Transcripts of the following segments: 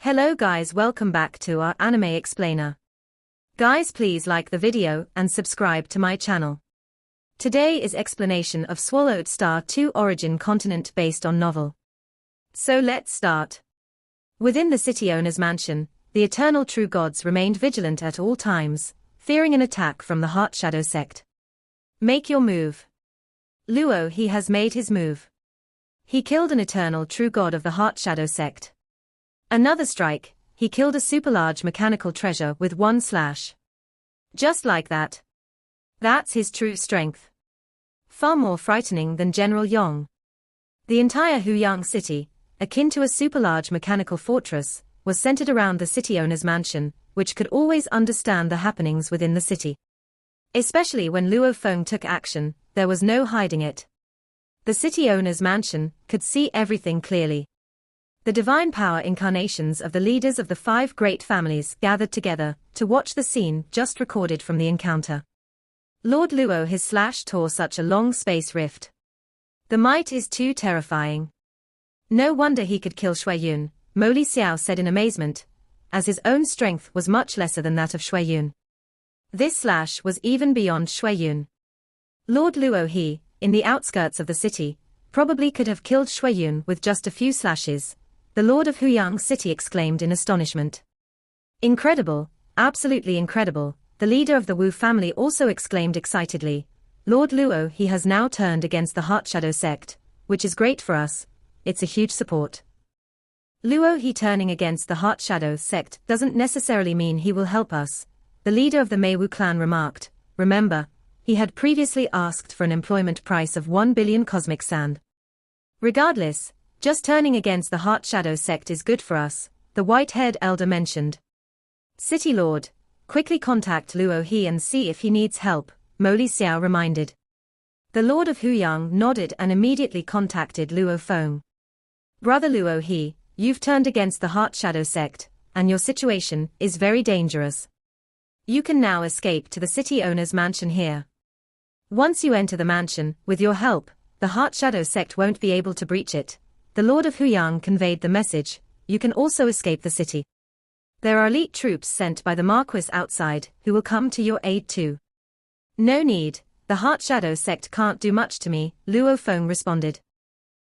Hello guys, welcome back to our anime explainer. Guys, please like the video and subscribe to my channel. Today is explanation of Swallowed Star 2 origin continent based on novel. So let's start. Within the city owner's mansion, the eternal true gods remained vigilant at all times, fearing an attack from the Heart Shadow Sect. Make your move. Luo, he has made his move. He killed an eternal true god of the Heart Shadow Sect. Another strike, he killed a super large mechanical treasure with one slash. Just like that. That's his true strength. Far more frightening than General Yong. The entire Huyang city, akin to a super large mechanical fortress, was centered around the city owner's mansion, which could always understand the happenings within the city. Especially when Luo Feng took action, there was no hiding it. The city owner's mansion could see everything clearly. The divine power incarnations of the leaders of the 5 great families gathered together to watch the scene just recorded from the encounter. Lord Luo his slash tore such a long space rift. The might is too terrifying. No wonder he could kill Shuiyun, Mo Li Xiao said in amazement, as his own strength was much lesser than that of Shuiyun. This slash was even beyond Shuiyun. Lord Luo he, in the outskirts of the city, probably could have killed Shuiyun with just a few slashes. The Lord of Huyang City exclaimed in astonishment. Incredible, absolutely incredible, the leader of the Wu family also exclaimed excitedly. Lord Luo he has now turned against the Heart Shadow Sect, which is great for us, it's a huge support. Luo he turning against the Heart Shadow Sect doesn't necessarily mean he will help us, the leader of the Meiwu clan remarked. Remember, he had previously asked for an employment price of 1 billion cosmic sand. Regardless, just turning against the Heart Shadow Sect is good for us, the white-haired elder mentioned. City Lord, quickly contact Luo he and see if he needs help, Mo Li Xiao reminded. The Lord of Huyang nodded and immediately contacted Luo Feng. Brother Luo he, you've turned against the Heart Shadow Sect, and your situation is very dangerous. You can now escape to the city owner's mansion here. Once you enter the mansion, with your help, the Heart Shadow Sect won't be able to breach it. The Lord of Huyang conveyed the message, you can also escape the city. There are elite troops sent by the Marquis outside, who will come to your aid too. No need, the Heart Shadow Sect can't do much to me, Luo Feng responded.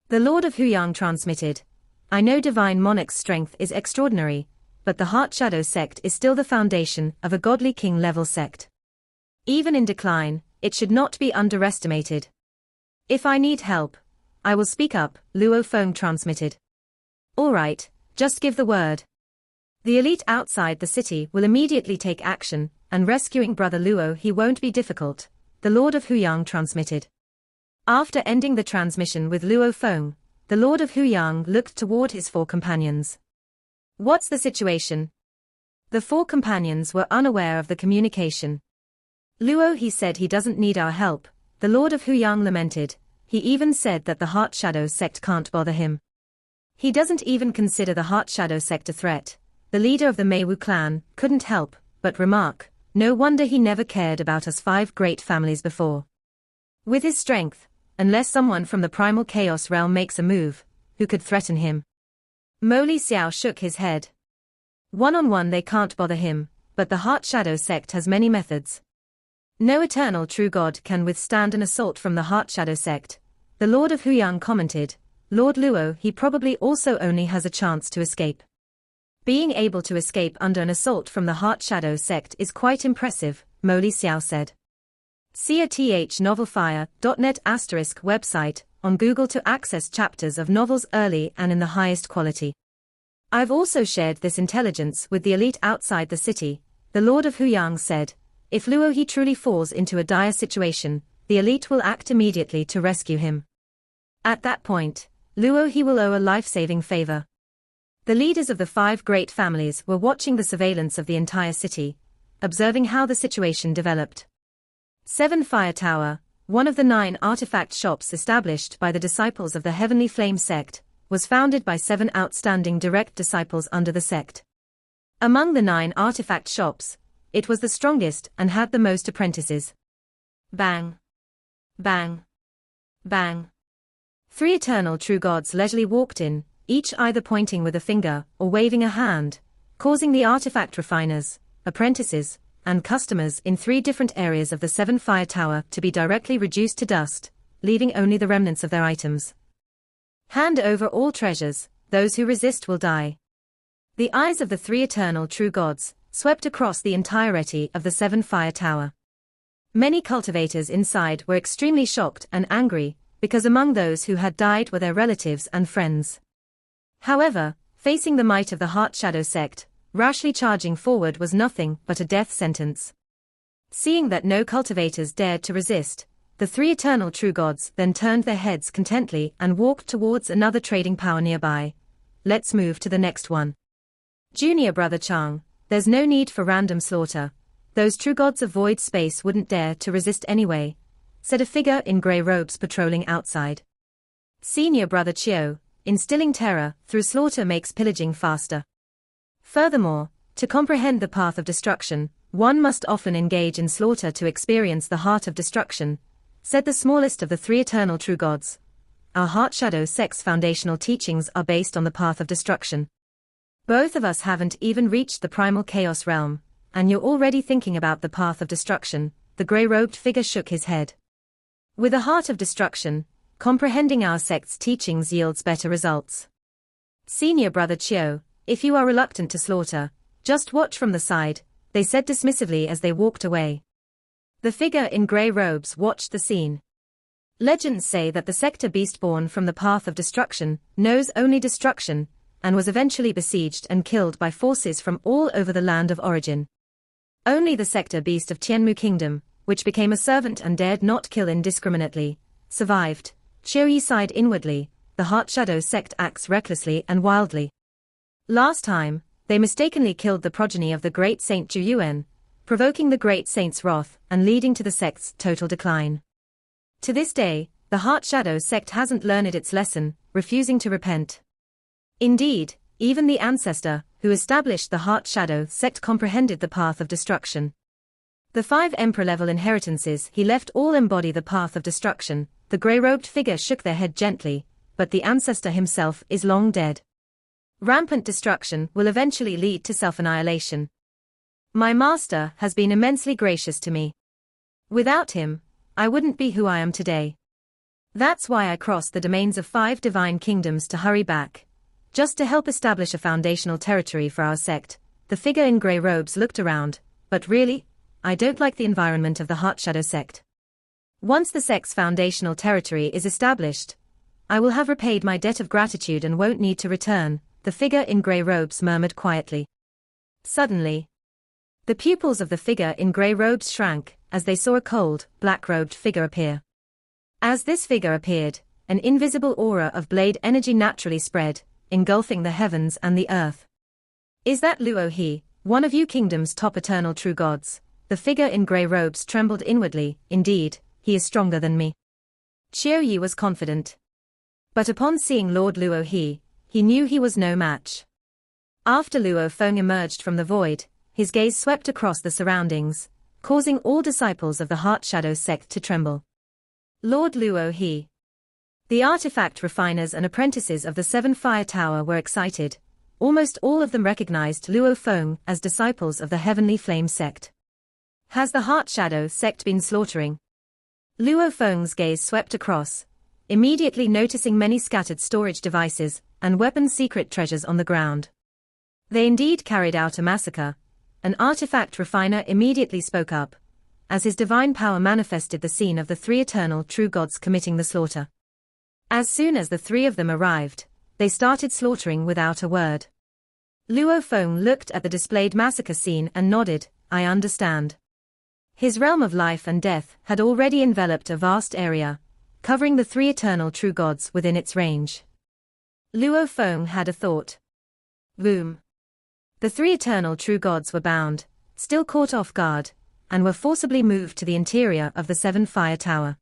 The Lord of Huyang transmitted, I know Divine Monarch's strength is extraordinary, but the Heart Shadow Sect is still the foundation of a godly king-level sect. Even in decline, it should not be underestimated. If I need help, I will speak up, Luo Feng transmitted. Alright, just give the word. The elite outside the city will immediately take action, and rescuing Brother Luo he won't be difficult, the Lord of Huyang transmitted. After ending the transmission with Luo Feng, the Lord of Huyang looked toward his 4 companions. What's the situation? The 4 companions were unaware of the communication. Luo he said he doesn't need our help, the Lord of Huyang lamented. He even said that the Heart Shadow Sect can't bother him. He doesn't even consider the Heart Shadow Sect a threat. The leader of the Meiwu clan couldn't help but remark, no wonder he never cared about us 5 great families before. With his strength, unless someone from the primal chaos realm makes a move, who could threaten him? Mo Li Xiao shook his head. One-on-one they can't bother him, but the Heart Shadow Sect has many methods. No eternal true god can withstand an assault from the Heart Shadow Sect, the Lord of Huyang commented. Lord Luo he probably also only has a chance to escape. Being able to escape under an assault from the Heart Shadow Sect is quite impressive, Mo Li Xiao said. See a thnovelfire.net * website on Google to access chapters of novels early and in the highest quality. I've also shared this intelligence with the elite outside the city, the Lord of Huyang said. If Luo he truly falls into a dire situation, the elite will act immediately to rescue him. At that point, Luo he will owe a life-saving favor. The leaders of the 5 great families were watching the surveillance of the entire city, observing how the situation developed. 7 Fire Tower, one of the 9 artifact shops established by the disciples of the Heavenly Flame sect, was founded by 7 outstanding direct disciples under the sect. Among the 9 artifact shops, it was the strongest and had the most apprentices. Bang. Bang. Bang. 3 eternal true gods leisurely walked in, each either pointing with a finger or waving a hand, causing the artifact refiners, apprentices, and customers in 3 different areas of the 7 Fire Tower to be directly reduced to dust, leaving only the remnants of their items. Hand over all treasures, those who resist will die. The eyes of the 3 eternal true gods swept across the entirety of the 7 Fire Tower. Many cultivators inside were extremely shocked and angry, because among those who had died were their relatives and friends. However, facing the might of the Heart Shadow Sect, rashly charging forward was nothing but a death sentence. Seeing that no cultivators dared to resist, the 3 eternal true gods then turned their heads contently and walked towards another trading power nearby. Let's move to the next one. Junior brother Chang, there's no need for random slaughter. Those true gods of void space wouldn't dare to resist anyway, said a figure in grey robes patrolling outside. Senior brother Chiu, instilling terror through slaughter makes pillaging faster. Furthermore, to comprehend the path of destruction, one must often engage in slaughter to experience the heart of destruction, said the smallest of the 3 eternal true gods. Our Heart Shadow Sect's foundational teachings are based on the path of destruction. Both of us haven't even reached the primal chaos realm, and you're already thinking about the path of destruction, the grey-robed figure shook his head. With a heart of destruction, comprehending our sect's teachings yields better results. Senior brother Chiu, if you are reluctant to slaughter, just watch from the side, they said dismissively as they walked away. The figure in grey robes watched the scene. Legends say that the sector beast born from the path of destruction knows only destruction, and was eventually besieged and killed by forces from all over the land of origin. Only the sector beast of Tianmu Kingdom, which became a servant and dared not kill indiscriminately, survived. Chiu sighed inwardly, the Heart Shadow Sect acts recklessly and wildly. Last time, they mistakenly killed the progeny of the great Saint Zhu Yuan, provoking the great saint's wrath and leading to the sect's total decline. To this day, the Heart Shadow Sect hasn't learned its lesson, refusing to repent. Indeed, even the ancestor who established the Heart Shadow Sect comprehended the path of destruction. The 5 emperor-level inheritances he left all embody the path of destruction. The grey-robed figure shook their head gently, but the ancestor himself is long dead. Rampant destruction will eventually lead to self-annihilation. My master has been immensely gracious to me. Without him, I wouldn't be who I am today. That's why I crossed the domains of 5 divine kingdoms to hurry back, just to help establish a foundational territory for our sect. The figure in grey robes looked around, but really, I don't like the environment of the Heart Shadow Sect. Once the sect's foundational territory is established, I will have repaid my debt of gratitude and won't need to return, the figure in grey robes murmured quietly. Suddenly, the pupils of the figure in grey robes shrank as they saw a cold, black-robed figure appear. As this figure appeared, an invisible aura of blade energy naturally spread, engulfing the heavens and the earth. Is that Luo He, one of you kingdom's top eternal true gods? The figure in grey robes trembled inwardly. Indeed, he is stronger than me. Chiu Yi was confident. But upon seeing Lord Luo He knew he was no match. After Luo Feng emerged from the void, his gaze swept across the surroundings, causing all disciples of the Heart Shadow Sect to tremble. Lord Luo He. The artifact refiners and apprentices of the 7 Fire Tower were excited. Almost all of them recognized Luo Feng as disciples of the Heavenly Flame Sect. Has the Heart Shadow Sect been slaughtering? Luo Feng's gaze swept across, immediately noticing many scattered storage devices and weapon secret treasures on the ground. They indeed carried out a massacre. An artifact refiner immediately spoke up, as his divine power manifested the scene of the 3 eternal true gods committing the slaughter. As soon as the 3 of them arrived, they started slaughtering without a word. Luo Feng looked at the displayed massacre scene and nodded, I understand. His realm of life and death had already enveloped a vast area, covering the 3 eternal true gods within its range. Luo Feng had a thought. Boom. The 3 eternal true gods were bound, still caught off guard, and were forcibly moved to the interior of the 7 Fire Tower.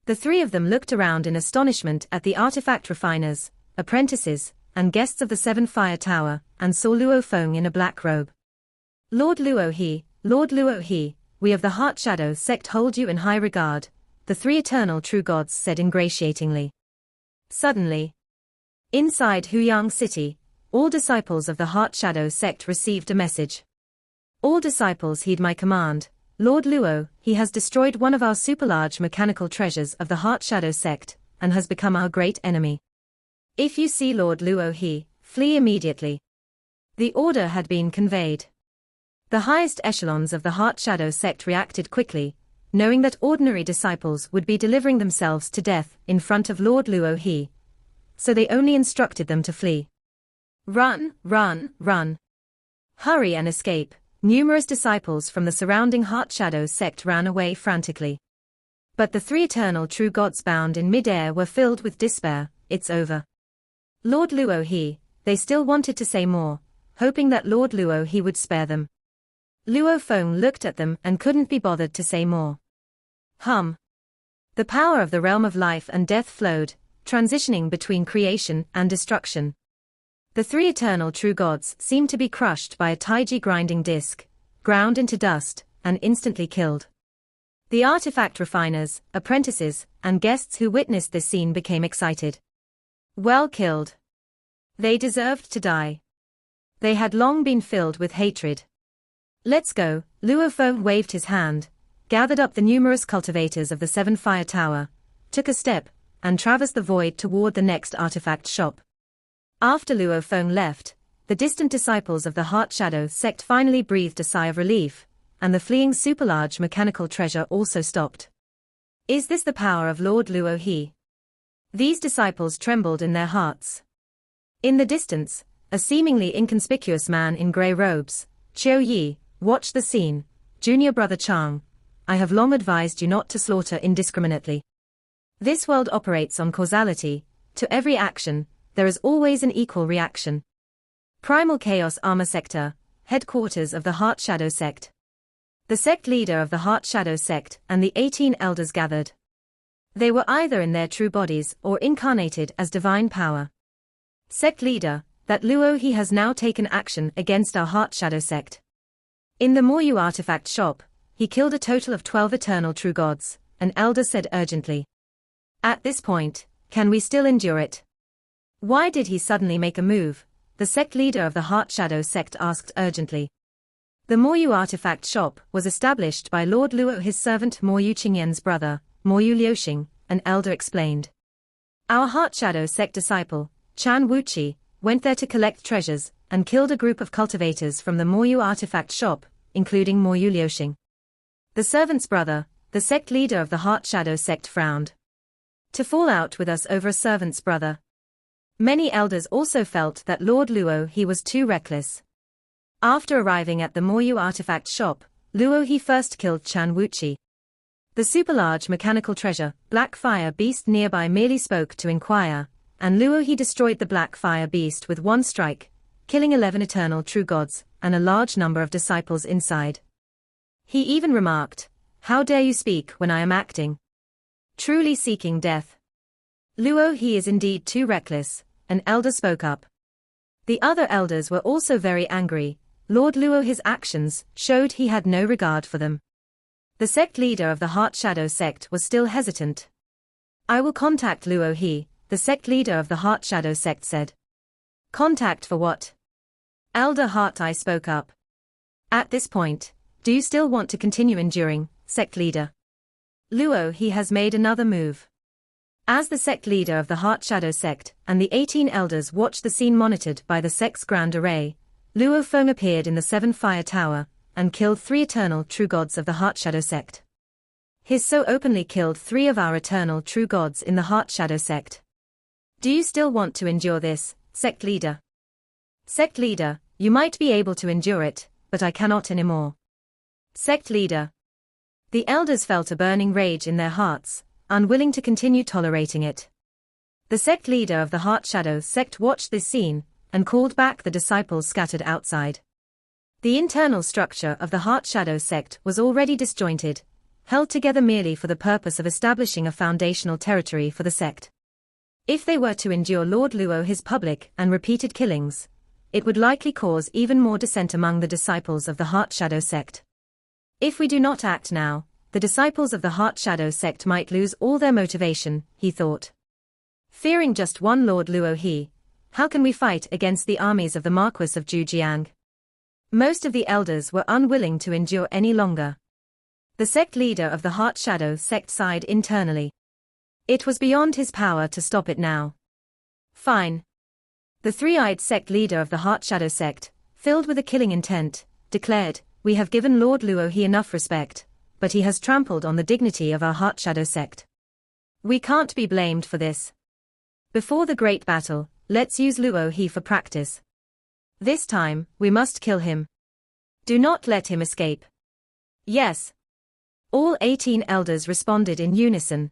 The 3 of them looked around in astonishment at the artifact refiners, apprentices, and guests of the 7 Fire Tower, and saw Luo Feng in a black robe. Lord Luo He, we of the Heart Shadow Sect hold you in high regard, the 3 eternal true gods said ingratiatingly. Suddenly, Inside Huyang City, all disciples of the Heart Shadow Sect received a message. All disciples heed my command. Lord Luo, he has destroyed one of our super-large mechanical treasures of the Heart Shadow Sect, and has become our great enemy. If you see Lord Luo, flee immediately. The order had been conveyed. The highest echelons of the Heart Shadow Sect reacted quickly, knowing that ordinary disciples would be delivering themselves to death in front of Lord Luo, so they only instructed them to flee. Run, run, run. Hurry and escape. Numerous disciples from the surrounding Heart Shadow Sect ran away frantically. But the three eternal true gods bound in mid-air were filled with despair. It's over. Lord Luo, they still wanted to say more, hoping that Lord Luo would spare them. Luo Feng looked at them and couldn't be bothered to say more. The power of the realm of life and death flowed, transitioning between creation and destruction. The three eternal true gods seemed to be crushed by a Taiji grinding disc, ground into dust, and instantly killed. The artifact refiners, apprentices, and guests who witnessed this scene became excited. Well killed. They deserved to die. They had long been filled with hatred. Let's go. Luo Feng waved his hand, gathered up the numerous cultivators of the Seven Fire Tower, took a step, and traversed the void toward the next artifact shop. After Luo Feng left, the distant disciples of the Heart Shadow Sect finally breathed a sigh of relief, and the fleeing super-large mechanical treasure also stopped. Is this the power of Lord Luo? These disciples trembled in their hearts. In the distance, a seemingly inconspicuous man in grey robes, Qiu Yi, watched the scene. Junior brother Chang, I have long advised you not to slaughter indiscriminately. This world operates on causality. To every action, there is always an equal reaction. Primal Chaos Armor Sector, headquarters of the Heart Shadow Sect. The sect leader of the Heart Shadow Sect and the 18 elders gathered. They were either in their true bodies or incarnated as divine power. Sect leader, that Luo has now taken action against our Heart Shadow Sect. In the Moyu artifact shop, he killed a total of 12 eternal true gods, an elder said urgently. At this point, can we still endure it? Why did he suddenly make a move? The sect leader of the Heart Shadow Sect asked urgently. The Moyu artifact shop was established by Lord Luo, his servant Moyu Qingyan's brother, Moyu Liuxing, an elder explained. Our Heart Shadow Sect disciple, Chan Wuqi, went there to collect treasures, and killed a group of cultivators from the Moyu artifact shop, including Moyu Liuxing. The servant's brother, the sect leader of the Heart Shadow Sect frowned. To fall out with us over a servant's brother. Many elders also felt that Lord Luo was too reckless. After arriving at the Moyu artifact shop, Luo first killed Chan Wuqi. The super-large mechanical treasure, Black Fire Beast nearby merely spoke to inquire, and Luo destroyed the Black Fire Beast with one strike, killing 11 eternal true gods, and a large number of disciples inside. He even remarked, "How dare you speak when I am acting? Truly seeking death. Luo is indeed too reckless," an elder spoke up. The other elders were also very angry. Lord Luo actions showed he had no regard for them. The sect leader of the Heart Shadow Sect was still hesitant. I will contact Luo, the sect leader of the Heart Shadow Sect said. Contact for what? Elder Heart Eye spoke up. At this point, do you still want to continue enduring, sect leader? Luo has made another move. As the sect leader of the Heart Shadow Sect and the 18 elders watched the scene monitored by the sect's grand array, Luo Feng appeared in the Seven Fire Tower and killed 3 eternal true gods of the Heart Shadow Sect. He's so openly killed 3 of our eternal true gods in the Heart Shadow Sect. Do you still want to endure this, sect leader? Sect leader, you might be able to endure it, but I cannot anymore. Sect leader. The elders felt a burning rage in their hearts, unwilling to continue tolerating it. The sect leader of the Heart Shadow Sect watched this scene, and called back the disciples scattered outside. The internal structure of the Heart Shadow Sect was already disjointed, held together merely for the purpose of establishing a foundational territory for the sect. If they were to endure Lord Luo public and repeated killings, it would likely cause even more dissent among the disciples of the Heart Shadow Sect. If we do not act now, the disciples of the Heart Shadow Sect might lose all their motivation, he thought. Fearing just one Lord Luo, How can we fight against the armies of the Marquis of Zhujiang? Most of the elders were unwilling to endure any longer. The sect leader of the Heart Shadow Sect sighed internally. It was beyond his power to stop it now. Fine. The three-eyed sect leader of the Heart Shadow Sect, filled with a killing intent, declared, "We have given Lord Luo He enough respect, but he has trampled on the dignity of our Heart Shadow Sect. We can't be blamed for this. Before the great battle, let's use Luo He for practice. This time, we must kill him. Do not let him escape." Yes. All 18 elders responded in unison.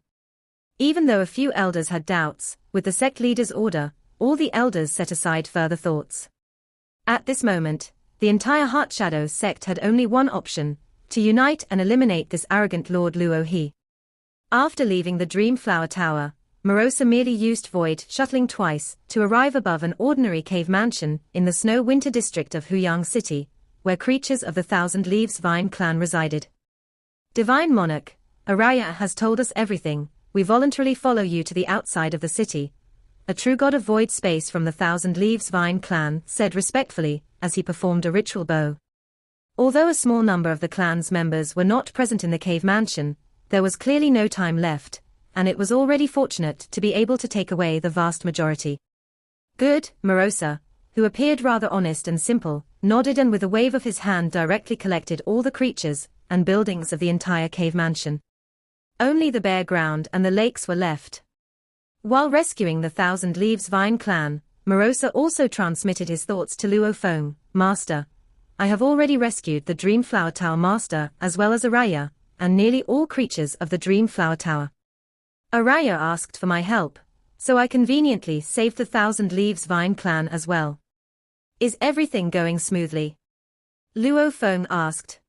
Even though a few elders had doubts, with the sect leader's order, all the elders set aside further thoughts. At this moment, the entire Heart Shadow Sect had only one option: to unite and eliminate this arrogant Lord Luo He. After leaving the Dream Flower Tower, Marosa merely used void shuttling twice to arrive above an ordinary cave mansion in the Snow Winter district of Huyang City, where creatures of the Thousand Leaves Vine clan resided. "Divine Monarch, Araya has told us everything. We voluntarily follow you to the outside of the city," a true god of void space from the Thousand Leaves Vine clan said respectfully as he performed a ritual bow. Although a small number of the clan's members were not present in the cave mansion, there was clearly no time left, and it was already fortunate to be able to take away the vast majority. "Good," Marosa, who appeared rather honest and simple, nodded and with a wave of his hand directly collected all the creatures and buildings of the entire cave mansion. Only the bare ground and the lakes were left. While rescuing the Thousand Leaves Vine clan, Marosa also transmitted his thoughts to Luo Feng. "Master, I have already rescued the Dream Flower Tower Master as well as Araya, and nearly all creatures of the Dream Flower Tower. Araya asked for my help, so I conveniently saved the Thousand Leaves Vine clan as well. Is everything going smoothly?" Luo Feng asked.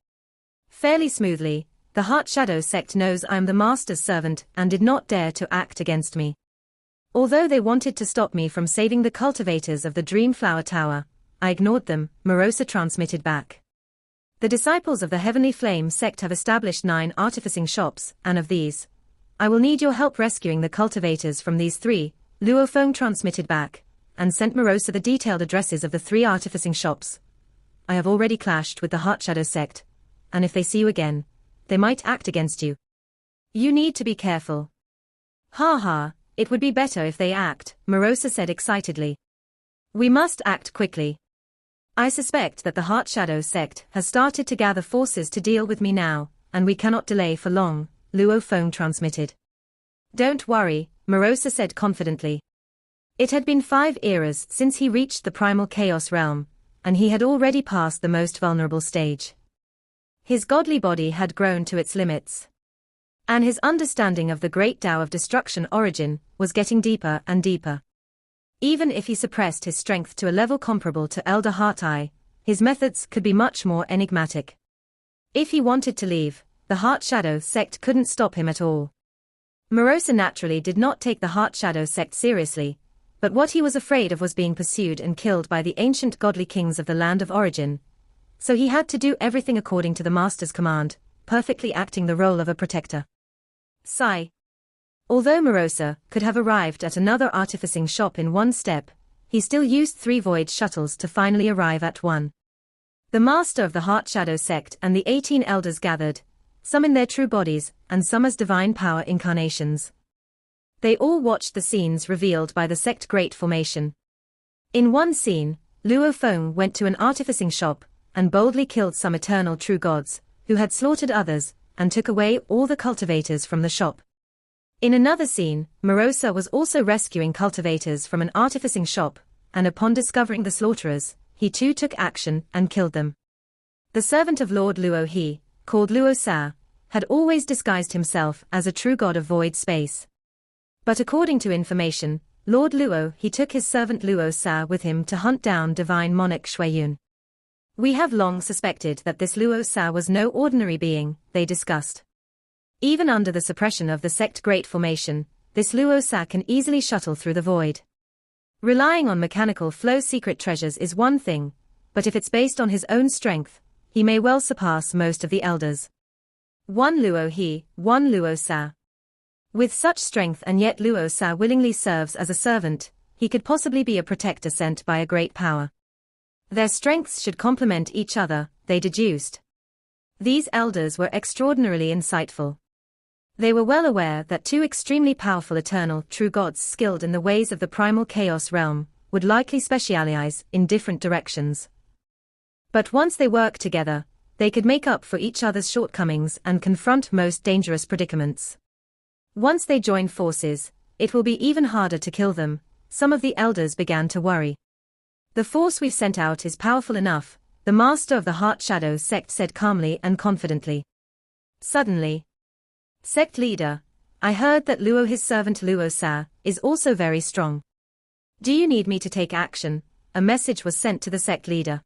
"Fairly smoothly. The Heart Shadow Sect knows I am the Master's servant and did not dare to act against me. Although they wanted to stop me from saving the cultivators of the Dream Flower Tower, I ignored them," Marosa transmitted back. "The disciples of the Heavenly Flame Sect have established 9 artificing shops, and of these, I will need your help rescuing the cultivators from these 3, Luo Feng transmitted back, and sent Marosa the detailed addresses of the 3 artificing shops. "I have already clashed with the Heart Shadow Sect, and if they see you again, they might act against you. You need to be careful." "Ha ha, it would be better if they act," Marosa said excitedly. "We must act quickly. I suspect that the Heart Shadow Sect has started to gather forces to deal with me now, and we cannot delay for long," Luo Feng transmitted. "Don't worry," Marosa said confidently. It had been 5 eras since he reached the primal chaos realm, and he had already passed the most vulnerable stage. His godly body had grown to its limits. And his understanding of the great Tao of destruction origin was getting deeper and deeper. Even if he suppressed his strength to a level comparable to Elder Heart Eye, his methods could be much more enigmatic. If he wanted to leave, the Heart Shadow Sect couldn't stop him at all. Marosa naturally did not take the Heart Shadow Sect seriously, but what he was afraid of was being pursued and killed by the ancient godly kings of the land of origin, so he had to do everything according to the Master's command, perfectly acting the role of a protector. Sigh. Although Marosa could have arrived at another artificing shop in one step, he still used 3 void shuttles to finally arrive at one. The Master of the Heart Shadow Sect and the 18 elders gathered, some in their true bodies, and some as divine power incarnations. They all watched the scenes revealed by the sect Great Formation. In one scene, Luo Feng went to an artificing shop, and boldly killed some eternal true gods, who had slaughtered others, and took away all the cultivators from the shop. In another scene, Marosa was also rescuing cultivators from an artificing shop, and upon discovering the slaughterers, he too took action and killed them. The servant of Lord Luo He, called Luo Sa, had always disguised himself as a true god of void space. But according to information, Lord Luo He took his servant Luo Sa with him to hunt down divine monarch Shuiyun. "We have long suspected that this Luo Sa was no ordinary being," they discussed. "Even under the suppression of the sect Great Formation, this Luo Sa can easily shuttle through the void. Relying on mechanical flow secret treasures is one thing, but if it's based on his own strength, he may well surpass most of the elders. One Luo He, one Luo Sa. With such strength and yet Luo Sa willingly serves as a servant, he could possibly be a protector sent by a great power. Their strengths should complement each other, they deduced. These elders were extraordinarily insightful. They were well aware that two extremely powerful eternal true gods skilled in the ways of the primal chaos realm would likely specialize in different directions. But once they worked together, they could make up for each other's shortcomings and confront most dangerous predicaments. Once they join forces, it will be even harder to kill them, some of the elders began to worry. The force we've sent out is powerful enough, the master of the Heart Shadow Sect said calmly and confidently. Suddenly, sect leader, I heard that Luo, his servant Luo Sa, is also very strong. Do you need me to take action? A message was sent to the sect leader.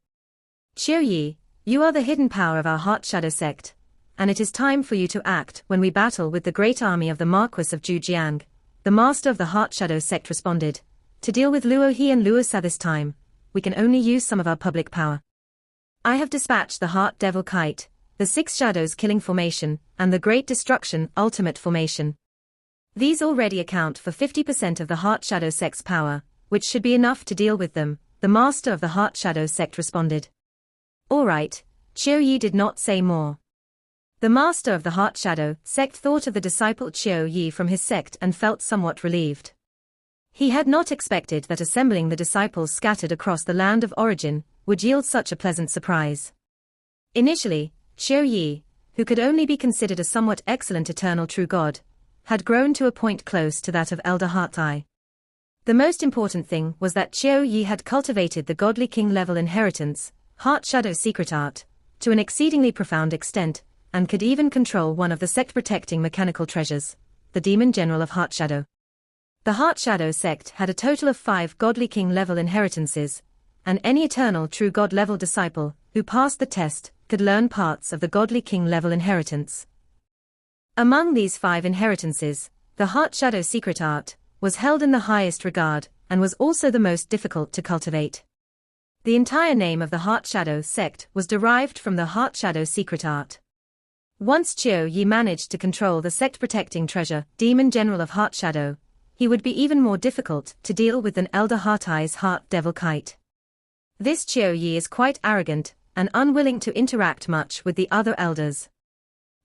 Qiu Yi, you are the hidden power of our Heart Shadow Sect, and it is time for you to act when we battle with the great army of the Marquis of Zhujiang. The master of the Heart Shadow Sect responded. To deal with Luo He and Luo Sa this time, we can only use some of our public power. I have dispatched the Heart Devil Kite, the Six Shadows Killing Formation, and the Great Destruction Ultimate Formation. These already account for 50% of the Heart Shadow Sect's power, which should be enough to deal with them, the master of the Heart Shadow Sect responded. All right, Qiu Yi did not say more. The master of the Heart Shadow Sect thought of the disciple Qiu Yi from his sect and felt somewhat relieved. He had not expected that assembling the disciples scattered across the land of origin would yield such a pleasant surprise. Initially, Qiu Yi, who could only be considered a somewhat excellent eternal true god, had grown to a point close to that of Elder Heart Eye. The most important thing was that Qiu Yi had cultivated the godly king level inheritance, Heart Shadow Secret Art, to an exceedingly profound extent, and could even control one of the sect-protecting mechanical treasures, the Demon General of Heart Shadow. The Heart Shadow Sect had a total of 5 godly king level inheritances, and any eternal true god level disciple who passed the test could learn parts of the godly king level inheritance. Among these 5 inheritances, the Heart Shadow Secret Art was held in the highest regard and was also the most difficult to cultivate. The entire name of the Heart Shadow Sect was derived from the Heart Shadow Secret Art. Once Qiu Yi managed to control the sect-protecting treasure, Demon General of Heart Shadow, he would be even more difficult to deal with than Elder Heart Eye's Heart Devil Kite. This Qiu Yi is quite arrogant and unwilling to interact much with the other elders.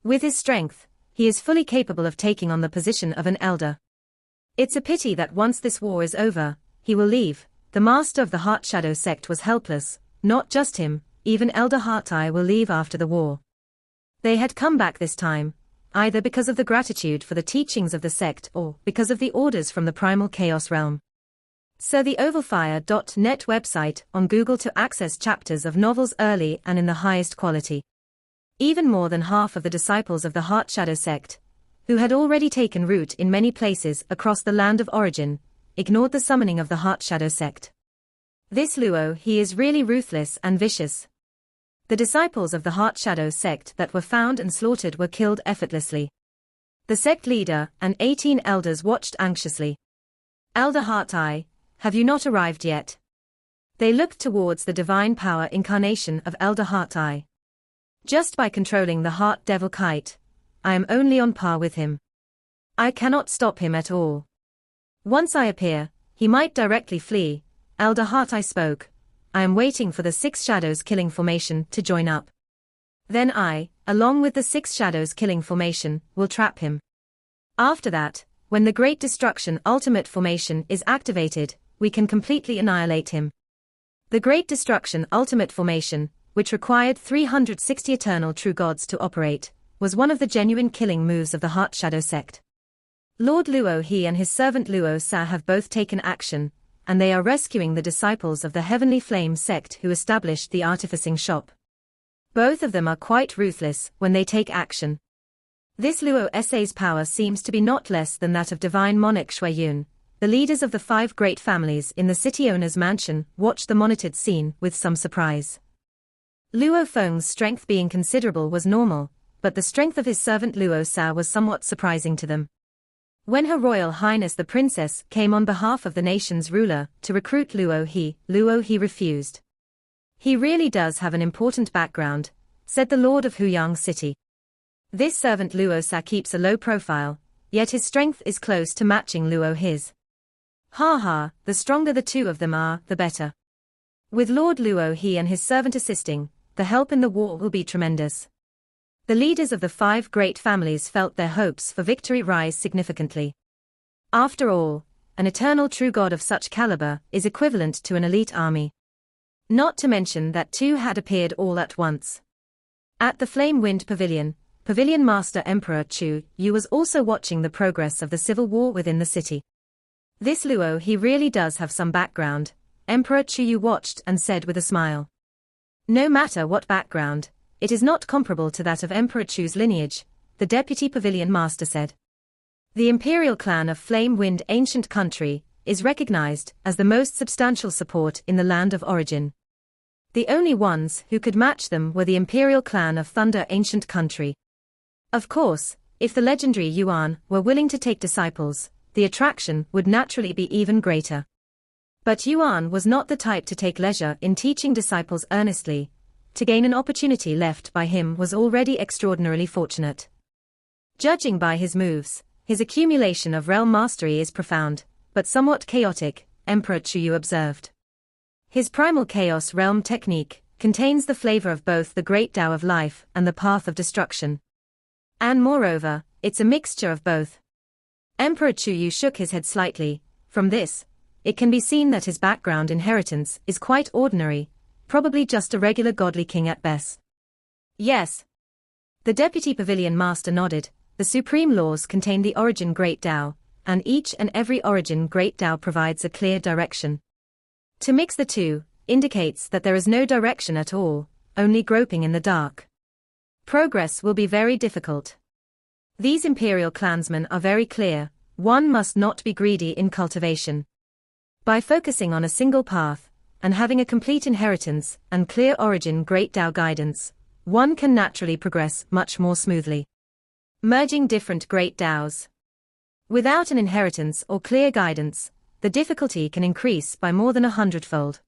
With his strength, he is fully capable of taking on the position of an elder. It's a pity that once this war is over, he will leave. The master of the Heart Shadow Sect was helpless, not just him, even Elder Heart Eye will leave after the war. They had come back this time, either because of the gratitude for the teachings of the sect or because of the orders from the primal chaos realm. Search the ovalfire.net website on Google to access chapters of novels early and in the highest quality. Even more than half of the disciples of the Heart Shadow Sect, who had already taken root in many places across the land of origin, ignored the summoning of the Heart Shadow Sect. This Luo, he is really ruthless and vicious. The disciples of the Heart Shadow Sect that were found and slaughtered were killed effortlessly. The sect leader and 18 elders watched anxiously. Elder Heart Eye, have you not arrived yet? They looked towards the divine power incarnation of Elder Heart Eye. Just by controlling the Heart Devil Kite, I am only on par with him. I cannot stop him at all. Once I appear, he might directly flee. Elder Heart Eye spoke. I am waiting for the 6 Shadows Killing Formation to join up. Then I, along with the 6 Shadows Killing Formation, will trap him. After that, when the Great Destruction Ultimate Formation is activated, we can completely annihilate him. The Great Destruction Ultimate Formation, which required 360 eternal true gods to operate, was one of the genuine killing moves of the Heart Shadow Sect. Lord Luo He and his servant Luo Sa have both taken action, and they are rescuing the disciples of the Heavenly Flame sect who established the artificing shop. Both of them are quite ruthless when they take action. This Luo Sa's power seems to be not less than that of Divine Monarch Shuiyun. The leaders of the 5 great families in the city owner's mansion watched the monitored scene with some surprise. Luo Feng's strength being considerable was normal, but the strength of his servant Luo Sa was somewhat surprising to them. When Her Royal Highness the Princess came on behalf of the nation's ruler to recruit Luo He refused. He really does have an important background, said the Lord of Huyang City. This servant Luo Sa keeps a low profile, yet his strength is close to matching Luo He's. Ha ha, the stronger the two of them are, the better. With Lord Luo He and his servant assisting, the help in the war will be tremendous. The leaders of the 5 great families felt their hopes for victory rise significantly. After all, an eternal true god of such caliber is equivalent to an elite army. Not to mention that 2 had appeared all at once. At the Flame Wind Pavilion, Pavilion Master Emperor Chu Yu was also watching the progress of the civil war within the city. This Luo He really does have some background, Emperor Chu Yu watched and said with a smile. No matter what background, it is not comparable to that of Emperor Chu's lineage, the Deputy Pavilion Master said. The imperial clan of Flame Wind Ancient Country is recognized as the most substantial support in the land of origin. The only ones who could match them were the imperial clan of Thunder Ancient Country. Of course, if the legendary Yuan were willing to take disciples, the attraction would naturally be even greater. But Yuan was not the type to take leisure in teaching disciples earnestly. To gain an opportunity left by him was already extraordinarily fortunate. Judging by his moves, his accumulation of realm mastery is profound, but somewhat chaotic, Emperor Chu Yu observed. His primal chaos realm technique contains the flavor of both the great Tao of life and the path of destruction. And moreover, it's a mixture of both. Emperor Chu Yu shook his head slightly. From this, it can be seen that his background inheritance is quite ordinary, probably just a regular godly king at best. Yes. The Deputy Pavilion Master nodded. The supreme laws contain the origin Great Tao, and each and every origin Great Tao provides a clear direction. To mix the two indicates that there is no direction at all, only groping in the dark. Progress will be very difficult. These imperial clansmen are very clear, one must not be greedy in cultivation. By focusing on a single path, and having a complete inheritance and clear origin Great Tao guidance, one can naturally progress much more smoothly. Merging different Great Taos. Without an inheritance or clear guidance, the difficulty can increase by more than 100-fold.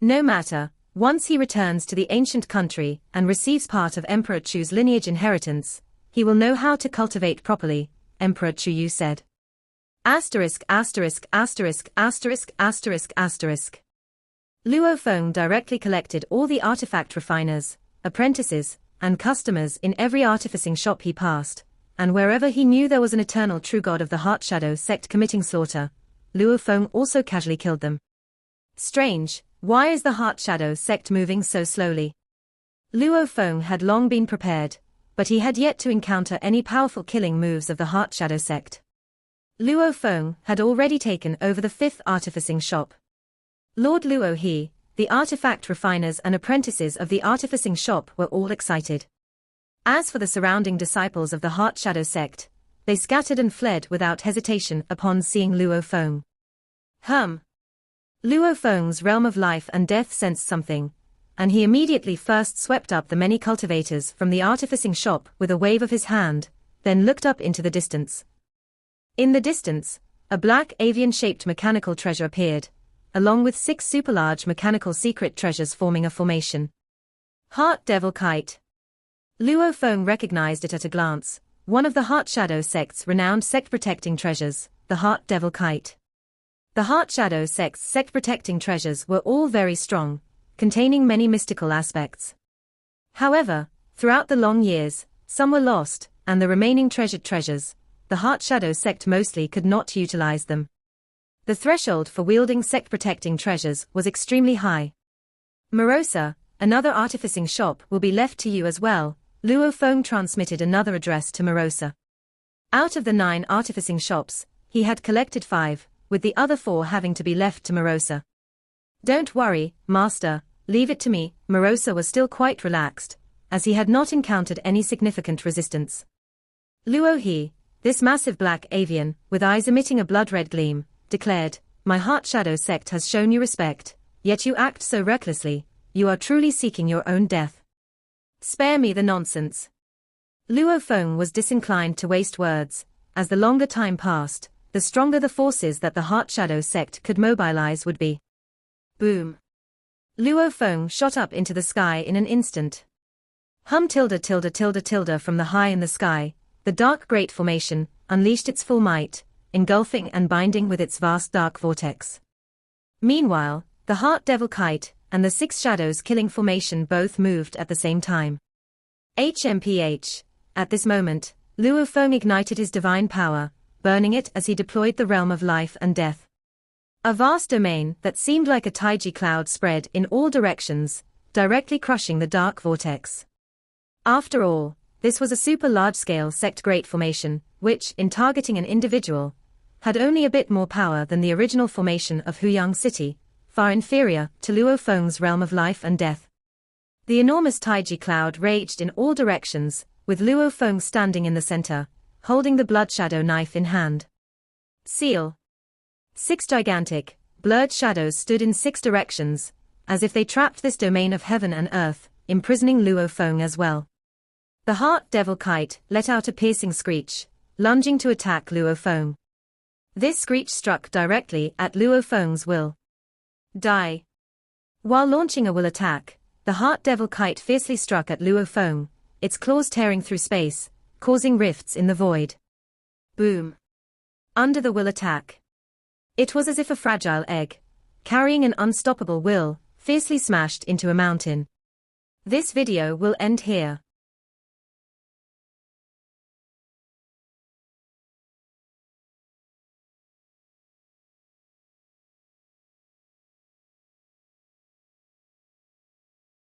No matter, once he returns to the ancient country and receives part of Emperor Chu's lineage inheritance, he will know how to cultivate properly, Emperor Chu Yu said. Asterisk asterisk asterisk asterisk asterisk asterisk. Luo Feng directly collected all the artifact refiners, apprentices, and customers in every artificing shop he passed, and wherever he knew there was an eternal true god of the Heart Shadow Sect committing slaughter, Luo Feng also casually killed them. Strange, why is the Heart Shadow Sect moving so slowly? Luo Feng had long been prepared, but he had yet to encounter any powerful killing moves of the Heart Shadow Sect. Luo Feng had already taken over the 5th artificing shop. Lord Luo He, the artifact refiners and apprentices of the artificing shop were all excited. As for the surrounding disciples of the Heart Shadow Sect, they scattered and fled without hesitation upon seeing Luo Feng. Luo Feng's realm of life and death sensed something, and he immediately first swept up the many cultivators from the artificing shop with a wave of his hand, then looked up into the distance. In the distance, a black avian-shaped mechanical treasure appeared, along with 6 super-large mechanical secret treasures forming a formation. Heart Devil Kite. Luo Feng recognized it at a glance, one of the Heart Shadow Sect's renowned sect-protecting treasures, the Heart Devil Kite. The Heart Shadow Sect's sect-protecting treasures were all very strong, containing many mystical aspects. However, throughout the long years, some were lost, and the remaining treasured treasures, the Heart Shadow Sect mostly could not utilize them. The threshold for wielding sect-protecting treasures was extremely high. Marosa, another artificing shop will be left to you as well, Luo Feng transmitted another address to Marosa. Out of the 9 artificing shops, he had collected 5, with the other 4 having to be left to Marosa. Don't worry, Master, leave it to me. Marosa was still quite relaxed, as he had not encountered any significant resistance. Luo He, this massive black avian, with eyes emitting a blood-red gleam, declared, my Heart Shadow Sect has shown you respect, yet you act so recklessly, you are truly seeking your own death. Spare me the nonsense. Luo Feng was disinclined to waste words, as the longer time passed, the stronger the forces that the Heart Shadow Sect could mobilize would be. Boom. Luo Feng shot up into the sky in an instant. From the high in the sky, the dark great formation unleashed its full might, engulfing and binding with its vast dark vortex. Meanwhile, the Heart Devil Kite and the Six Shadows Killing formation both moved at the same time. HMPH. At this moment, Luo Feng ignited his divine power, burning it as he deployed the realm of life and death. A vast domain that seemed like a Taiji cloud spread in all directions, directly crushing the dark vortex. After all, this was a super large-scale sect great formation, which, in targeting an individual, had only a bit more power than the original formation of Huyang City, far inferior to Luo Feng's realm of life and death. The enormous Taiji cloud raged in all directions, with Luo Feng standing in the center, holding the blood shadow knife in hand. Seal. 6 gigantic, blurred shadows stood in 6 directions, as if they trapped this domain of heaven and earth, imprisoning Luo Feng as well. The Heart Devil Kite let out a piercing screech, lunging to attack Luo Feng. This screech struck directly at Luo Feng's will. Die. While launching a will attack, the Heart Devil Kite fiercely struck at Luo Feng, its claws tearing through space, causing rifts in the void. Boom. Under the will attack. It was as if a fragile egg, carrying an unstoppable will, fiercely smashed into a mountain. This video will end here.